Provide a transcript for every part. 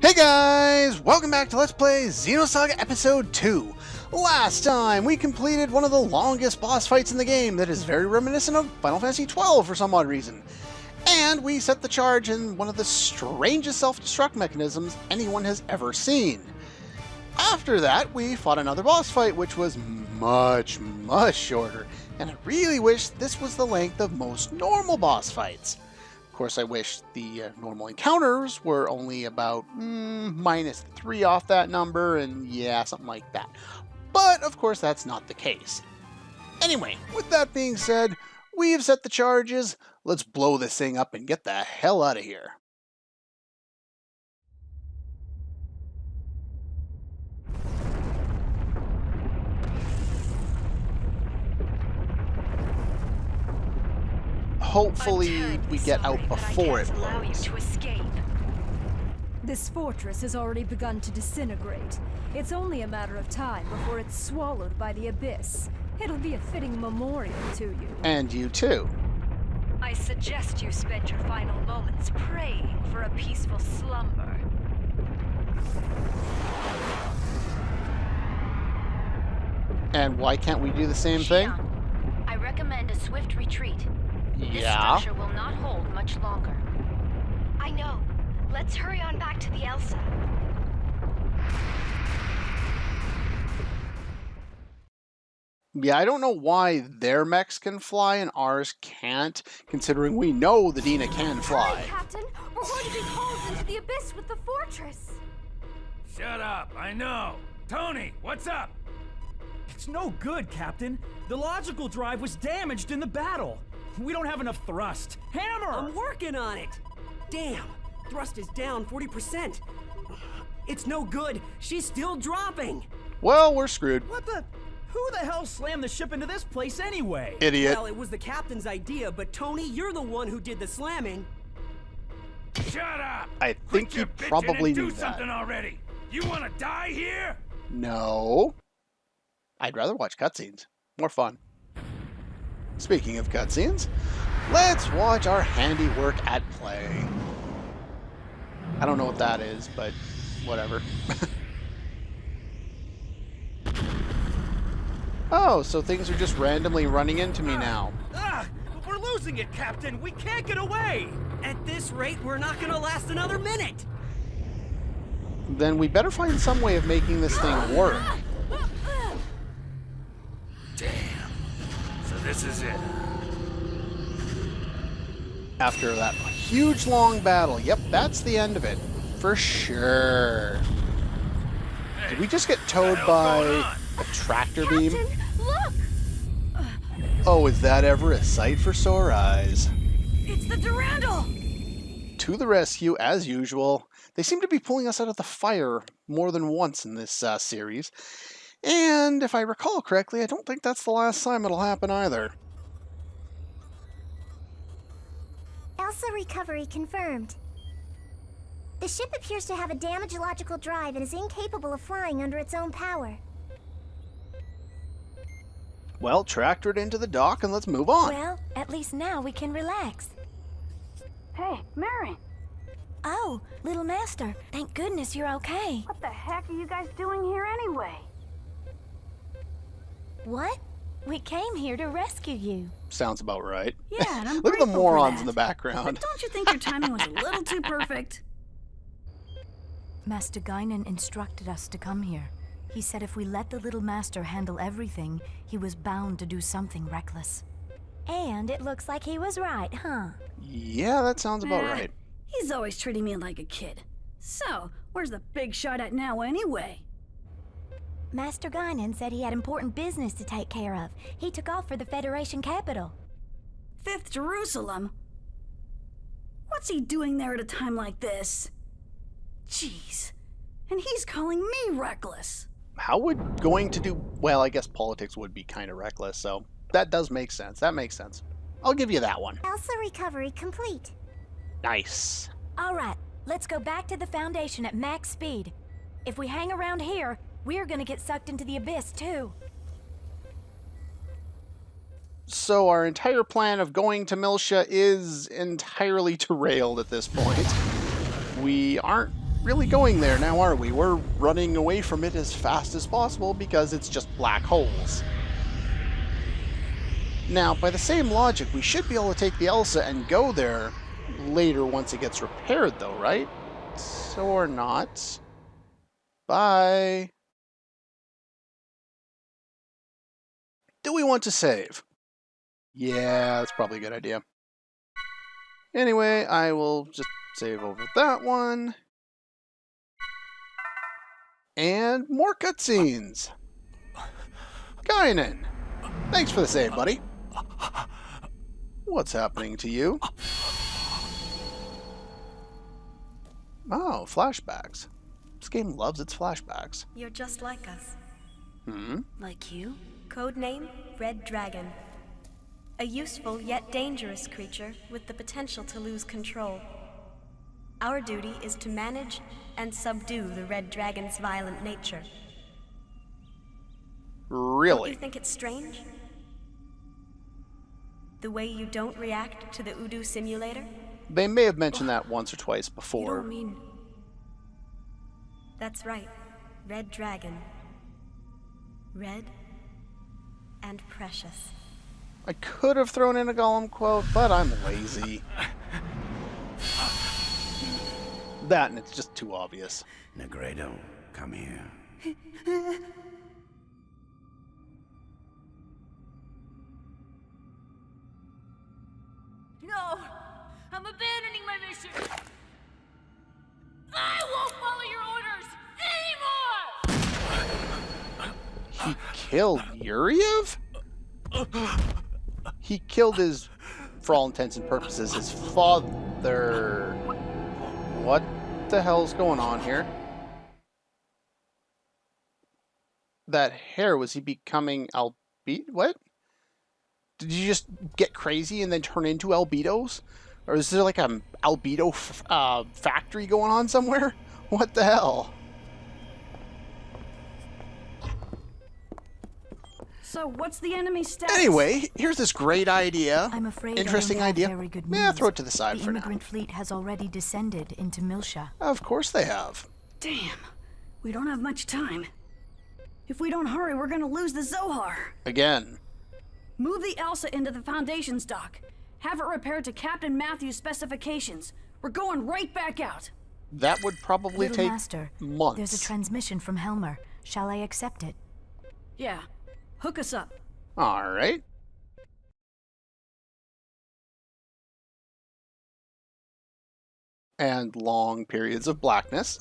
Hey guys! Welcome back to Let's Play Xenosaga Episode 2. Last time, we completed one of the longest boss fights in the game that is very reminiscent of Final Fantasy XII for some odd reason. And we set the charge in one of the strangest self-destruct mechanisms anyone has ever seen. After that, we fought another boss fight, which was much shorter, and I really wish this was the length of most normal boss fights. Of course, I wish the normal encounters were only about -3 off that number, and yeah, something like that. But, of course, that's not the case. Anyway, with that being said, we've set the charges. Let's blow this thing up and get the hell out of here. Hopefully, we get out before it blows. This fortress has already begun to disintegrate. It's only a matter of time before it's swallowed by the abyss. It'll be a fitting memorial to you. And you too. I suggest you spend your final moments praying for a peaceful slumber. And why can't we do the same thing? I recommend a swift retreat. Yeah. This structure will not hold much longer. I know. Let's hurry on back to the Elsa. Yeah, I don't know why their mechs can fly and ours can't, considering we know the Dina can fly. Hurry, Captain! We're going to be hauled into the abyss with the fortress! Shut up, I know. Tony, what's up? It's no good, Captain. The logical drive was damaged in the battle. We don't have enough thrust. Hammer! I'm working on it! Damn! Thrust is down 40%. It's no good. She's still dropping. Well, we're screwed. What the? Who the hell slammed the ship into this place anyway? Idiot. Well, it was the captain's idea, but Tony, you're the one who did the slamming. Shut up! I think you Quit your bitching probably and knew do that. something already. You want to die here? No. I'd rather watch cutscenes. More fun. Speaking of cutscenes, let's watch our handiwork at play. I don't know what that is, but whatever. Oh, so things are just randomly running into me now. We're losing it, Captain. We can't get away. At this rate, we're not gonna last another minute. Then we better find some way of making this thing work. Damn. So this is it. After that huge long battle, yep, that's the end of it. For sure. Hey, Did we just get towed by a tractor beam? Captain, look! Oh, is that ever a sight for sore eyes? It's the Durandal! To the rescue, as usual. They seem to be pulling us out of the fire more than once in this series. And if I recall correctly, I don't think that's the last time it'll happen either. Elsa recovery confirmed. The ship appears to have a damaged logical drive and is incapable of flying under its own power. Well, tractor it into the dock and let's move on. Well, at least now we can relax. Hey, Mary! Oh, little master, thank goodness you're okay. What the heck are you guys doing here anyway? What? We came here to rescue you. Sounds about right. Yeah, and I'm Look at the grateful for morons that. in the background. But don't you think your timing was a little too perfect? Master Guinan instructed us to come here. He said if we let the little master handle everything, he was bound to do something reckless. And it looks like he was right, huh? Yeah, that sounds about right. He's always treating me like a kid. So, where's the big shot at now anyway? Master Guinan said he had important business to take care of. He took off for the Federation capital. 5th Jerusalem? What's he doing there at a time like this? Jeez. And he's calling me reckless. How would going to do... Well, I guess politics would be kind of reckless, so that does make sense. That makes sense. I'll give you that one. Elsa recovery complete. Nice. All right, let's go back to the Foundation at max speed. If we hang around here, we're gonna get sucked into the abyss, too. So our entire plan of going to Miltia is entirely derailed at this point. We aren't really going there now, are we? We're running away from it as fast as possible because it's just black holes. Now, by the same logic, we should be able to take the Elsa and go there later once it gets repaired, though, right? So or not. Bye. Do we want to save? Yeah, that's probably a good idea. Anyway, I will just save over that one. And more cutscenes. Kainen, thanks for the save, buddy. What's happening to you? Oh, flashbacks. This game loves its flashbacks. You're just like us. Like you? Codename Red Dragon. A useful yet dangerous creature with the potential to lose control. Our duty is to manage and subdue the Red Dragon's violent nature. Don't Really? you think it's strange? The way you don't react to the Udu simulator? They may have mentioned that once or twice You before. don't mean... That's right. Red Dragon. Red and precious. I could have thrown in a Gollum quote, but I'm lazy. That and it's just too obvious. Negredo, come here. No! I'm abandoning my mission! I won't follow your orders anymore! He killed Yuriev? He killed his, for all intents and purposes, his father. What the hell's going on here? That hair, was he becoming albedo? What? Did you just get crazy and then turn into albedos? Or is there like an albedo factory going on somewhere? What the hell? So what's the enemy status? Anyway, here's this great idea. I'm afraid Interesting I don't idea. have very good Yeah, news. throw it to the side The for now. immigrant fleet has already descended into Miltia. Of course they have. Damn, we don't have much time. If we don't hurry, we're gonna lose the Zohar. Again. Move the Elsa into the Foundation's dock. Have it repaired to Captain Matthew's specifications. We're going right back out. That would probably Little take Master, months. there's a transmission from Helmer. Shall I accept it? Yeah, hook us up. All right. And long periods of blackness.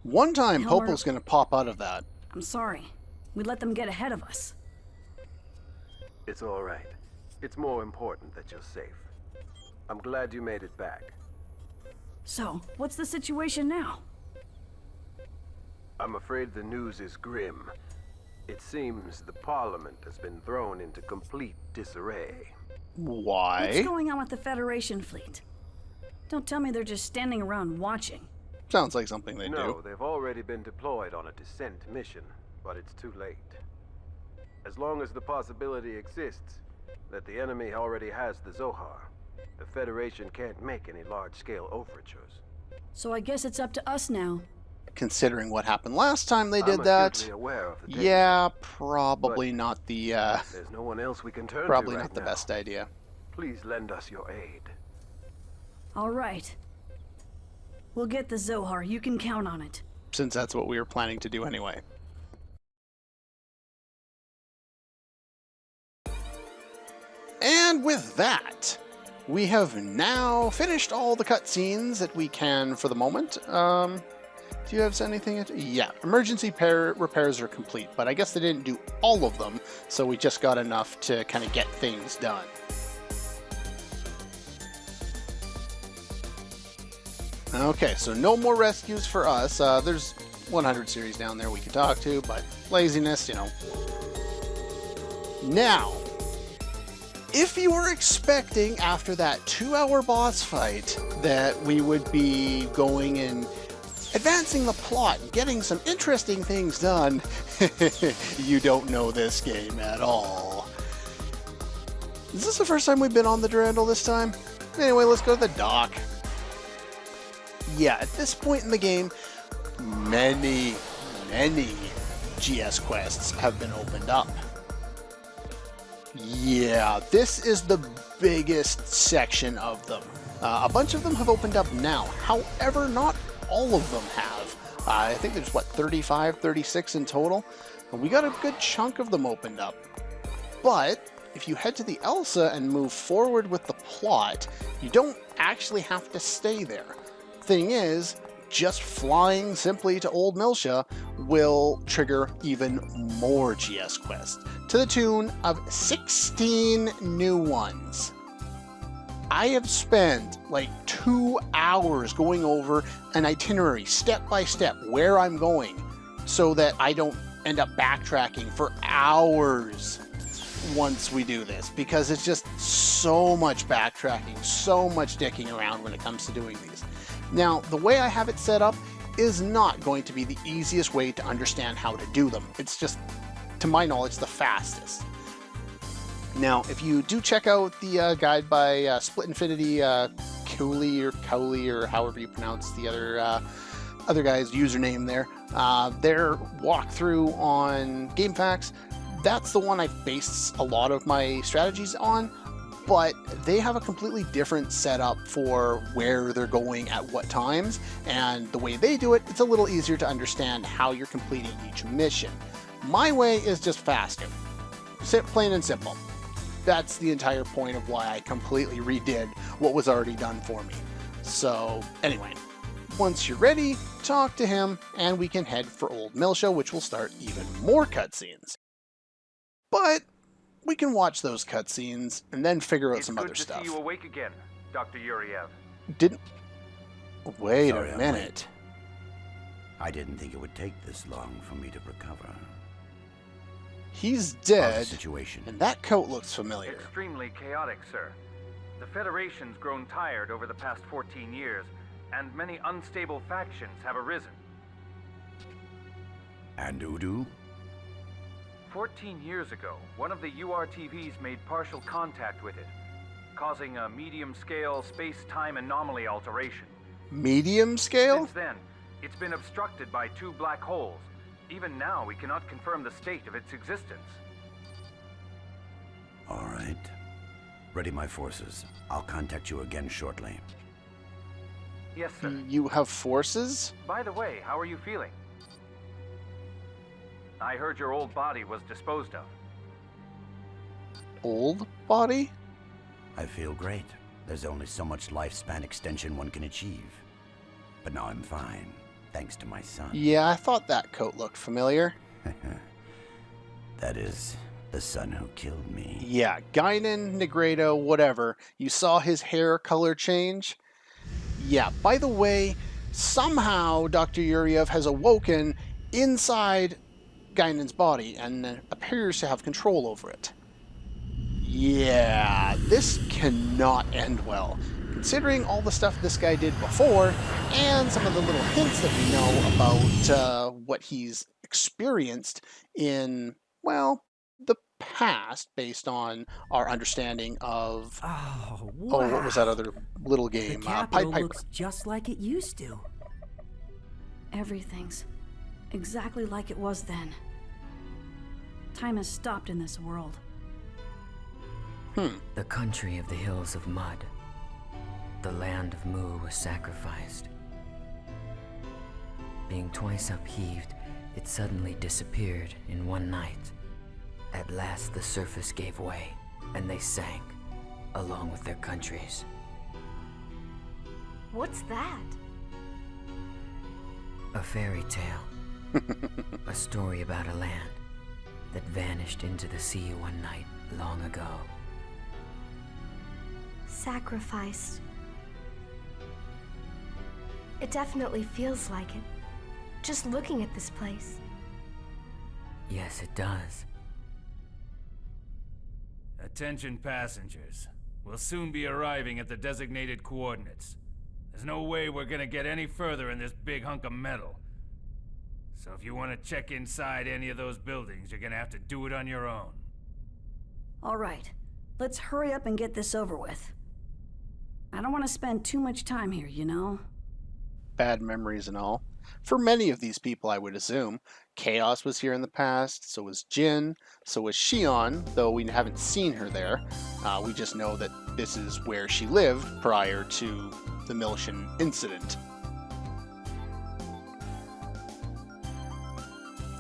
One time, Helmer- Popo's going to pop out of that. I'm sorry. We let them get ahead of us. It's all right. It's more important that you're safe. I'm glad you made it back. So, what's the situation now? I'm afraid the news is grim. It seems the Parliament has been thrown into complete disarray. Why? What's going on with the Federation fleet? Don't tell me they're just standing around watching. Sounds like something they No, do. they've already been deployed on a descent mission, but it's too late. As long as the possibility exists that the enemy already has the Zohar, the Federation can't make any large-scale overtures. So I guess it's up to us now. Considering what happened last time they I'm did that. acutely aware of the danger, Yeah, probably not the There's no one else we can turn probably to right not the now. best idea. Please lend us your aid. All right. We'll get the Zohar. You can count on it. Since that's what we were planning to do anyway. And with that, we have now finished all the cutscenes that we can for the moment. Do you have anything? Yeah, emergency repairs are complete, but I guess they didn't do all of them, so we just got enough to kind of get things done. Okay, so no more rescues for us. There's 100 series down there we can talk to, but laziness, you know. Now, if you were expecting after that 2-hour boss fight that we would be going and advancing the plot and getting some interesting things done, you don't know this game at all. Is this the first time we've been on the Durandal this time? Anyway, let's go to the dock. yeah, at this point in the game, many GS quests have been opened up. Yeah, this is the biggest section of them. A bunch of them have opened up now. However, not all of them have. I think there's, what, 35, 36 in total? And we got a good chunk of them opened up. But if you head to the Elsa and move forward with the plot, you don't actually have to stay there. Thing is, just flying simply to Old Miltia will trigger even more GS quests, to the tune of 16 new ones. I have spent like 2 hours going over an itinerary, step by step, where I'm going, so that I don't end up backtracking for hours once we do this, because it's just so much backtracking, so much dicking around when it comes to doing these. Now, the way I have it set up is not going to be the easiest way to understand how to do them. It's just, to my knowledge, the fastest. Now, if you do check out the guide by Split Infinity Cowley or however you pronounce the other guy's username there, their walkthrough on GameFAQs, that's the one I've based a lot of my strategies on, but they have a completely different setup for where they're going at what times, and the way they do it, it's a little easier to understand how you're completing each mission. My way is just faster. Plain and simple. That's the entire point of why I completely redid what was already done for me. So anyway, once you're ready, talk to him, and we can head for Old Miltia, which will start even more cutscenes. But we can watch those cutscenes and then figure out some other stuff. It's good to see you awake again, Dr. Yuriev. Wait Sorry, a minute. I didn't think it would take this long for me to recover. He's dead, How's the situation? and that coat looks familiar. Extremely chaotic, sir. The Federation's grown tired over the past 14 years, and many unstable factions have arisen. And Udu? 14 years ago, one of the URTVs made partial contact with it, causing a medium-scale space-time anomaly alteration. Medium scale? Since then, it's been obstructed by 2 black holes. Even now, we cannot confirm the state of its existence. All right. Ready my forces. I'll contact you again shortly. Yes, sir. You have forces? By the way, how are you feeling? I heard your old body was disposed of. Old body? I feel great. There's only so much lifespan extension one can achieve. But now I'm fine, thanks to my son. Yeah, I thought that coat looked familiar. That is the son who killed me. Yeah, Guinan, Negredo, whatever. You saw his hair color change? Yeah, by the way, somehow Dr. Yuriev has awoken inside Guinan's body and appears to have control over it. Yeah, this cannot end well, considering all the stuff this guy did before and some of the little hints that we know about what he's experienced in, well, the past, based on our understanding of... Oh, wow. Oh, what was that other little game? The capital Pied Piper. looks just like it used to. Everything's exactly like it was then. Time has stopped in this world. The country of the hills of mud. The land of Mu was sacrificed. Being twice upheaved, it suddenly disappeared in one night. At last the surface gave way, and they sank, along with their countries. What's that? A fairy tale. A story about a land that vanished into the sea one night long ago. Sacrificed. It definitely feels like it. Just looking at this place. Yes, it does. Attention passengers. We'll soon be arriving at the designated coordinates. There's no way we're gonna get any further in this big hunk of metal. So if you want to check inside any of those buildings, you're gonna have to do it on your own. All right, let's hurry up and get this over with. I don't want to spend too much time here, you know? bad memories and all. For many of these people, I would assume. Chaos was here in the past, so was Jin, so was Shion, though we haven't seen her there. We just know that this is where she lived prior to the Miltian incident.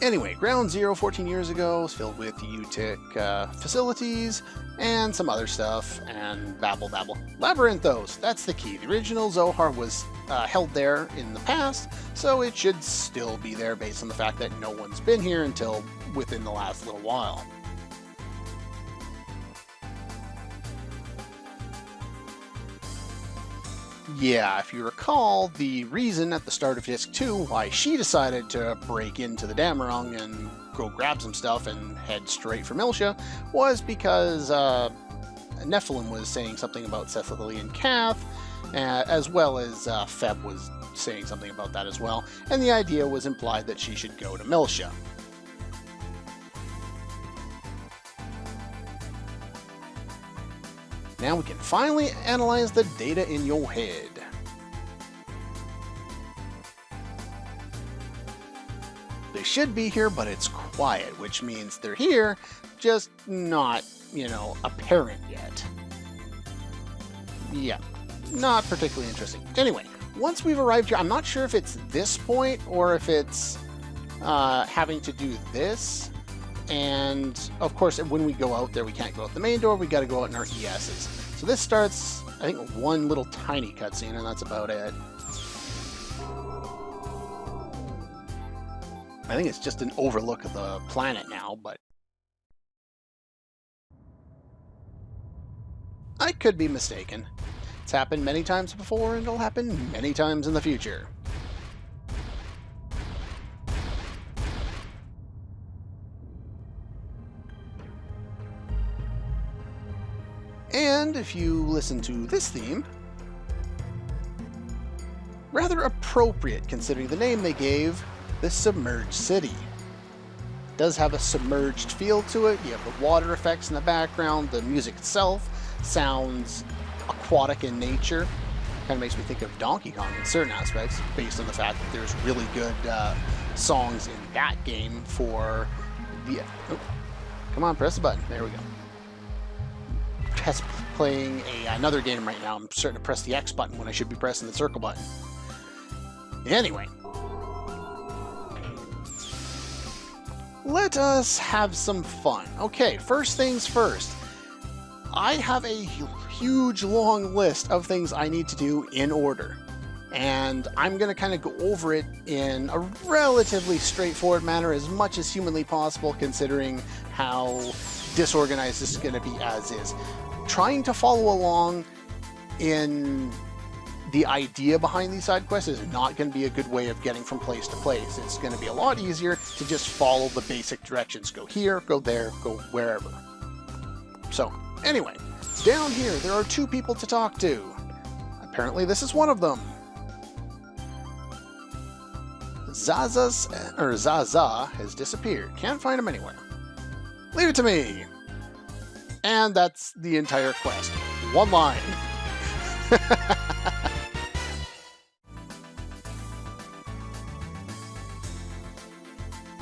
Anyway, Ground Zero 14 years ago was filled with UTIC facilities and some other stuff, and babble. Labyrinthos, that's the key. The original Zohar was held there in the past, so it should still be there based on the fact that no one's been here until within the last little while. Yeah, if you recall, the reason at the start of Disc 2 why she decided to break into the Damarong and go grab some stuff and head straight for Miltia was because Nephilim was saying something about Cecily and Kath, as well as Feb was saying something about that as well, and the idea was implied that she should go to Miltia. Now we can finally analyze the data in your head. They should be here, but it's quiet, which means they're here, just not, apparent yet. Yeah, not particularly interesting. Anyway, once we've arrived here, I'm not sure if it's this point or if it's having to do this. And of course, when we go out there, we can't go out the main door. We got to go out in our ESs. So this starts, I think, one little tiny cutscene, and that's about it. I think it's just an overlook of the planet now, but I could be mistaken. It's happened many times before, and it'll happen many times in the future. And if you listen to this theme, rather appropriate considering the name they gave this submerged city. It does have a submerged feel to it. You have the water effects in the background. The music itself sounds aquatic in nature. Kind of makes me think of Donkey Kong in certain aspects, based on the fact that there's really good songs in that game for the... Oh, come on, press the button. There we go. Test playing another game right now. I'm starting to press the X button when I should be pressing the circle button. Anyway. Let us have some fun. Okay, first things first. I have a huge long list of things I need to do in order. And I'm going to kind of go over it in a relatively straightforward manner as much as humanly possible considering how disorganized this is going to be as is. Trying to follow along in the idea behind these side quests is not going to be a good way of getting from place to place. It's going to be a lot easier to just follow the basic directions. Go here, go there, go wherever. So, anyway, down here there are two people to talk to. Apparently this is one of them. Zaza has disappeared. Can't find him anywhere. Leave it to me. And that's the entire quest. One line.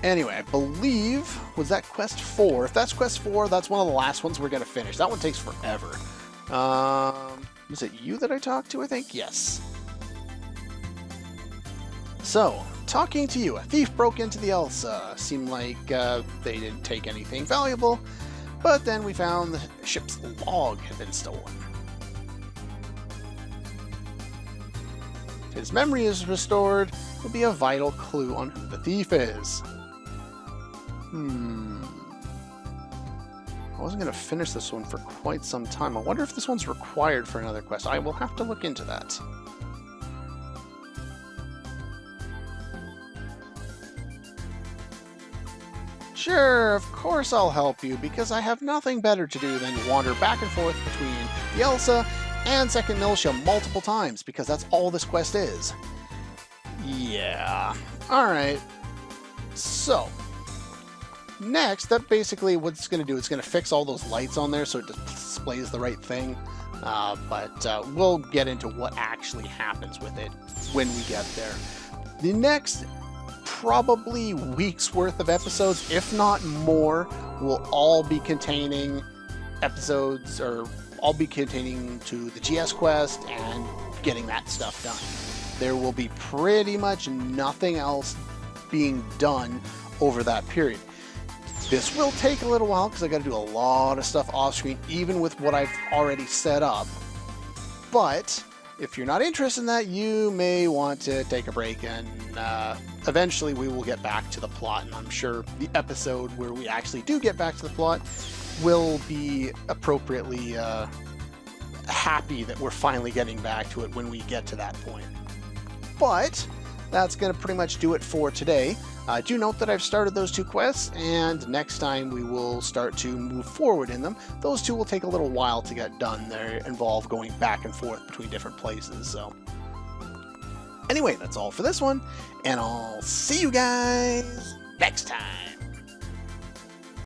Anyway, I believe, was that quest 4? If that's quest 4, that's one of the last ones we're going to finish. That one takes forever. Was it you that I talked to, I think? Yes. So, talking to you. A thief broke into the Elsa. Seemed like they didn't take anything valuable. But then we found the ship's log had been stolen. If his memory is restored, it will be a vital clue on who the thief is. I wasn't going to finish this one for quite some time. I wonder if this one's required for another quest. I will have to look into that. Sure, of course I'll help you, because I have nothing better to do than wander back and forth between the Elsa and Second Miltia multiple times, because that's all this quest is. Yeah. Alright. So, next, that basically what it's going to do, it's going to fix all those lights on there so it displays the right thing. but we'll get into what actually happens with it when we get there. The next probably week's worth of episodes, if not more, will all be containing episodes, or all be containing to the GS quest and getting that stuff done. There will be pretty much nothing else being done over that period. This will take a little while because I got to do a lot of stuff off screen, even with what I've already set up. But if you're not interested in that, you may want to take a break, and eventually we will get back to the plot. And I'm sure the episode where we actually do get back to the plot will be appropriately happy that we're finally getting back to it when we get to that point. But that's going to pretty much do it for today. Do note that I've started those 2 quests, and next time we will start to move forward in them. Those 2 will take a little while to get done. They involve going back and forth between different places. So anyway, that's all for this one, and I'll see you guys next time.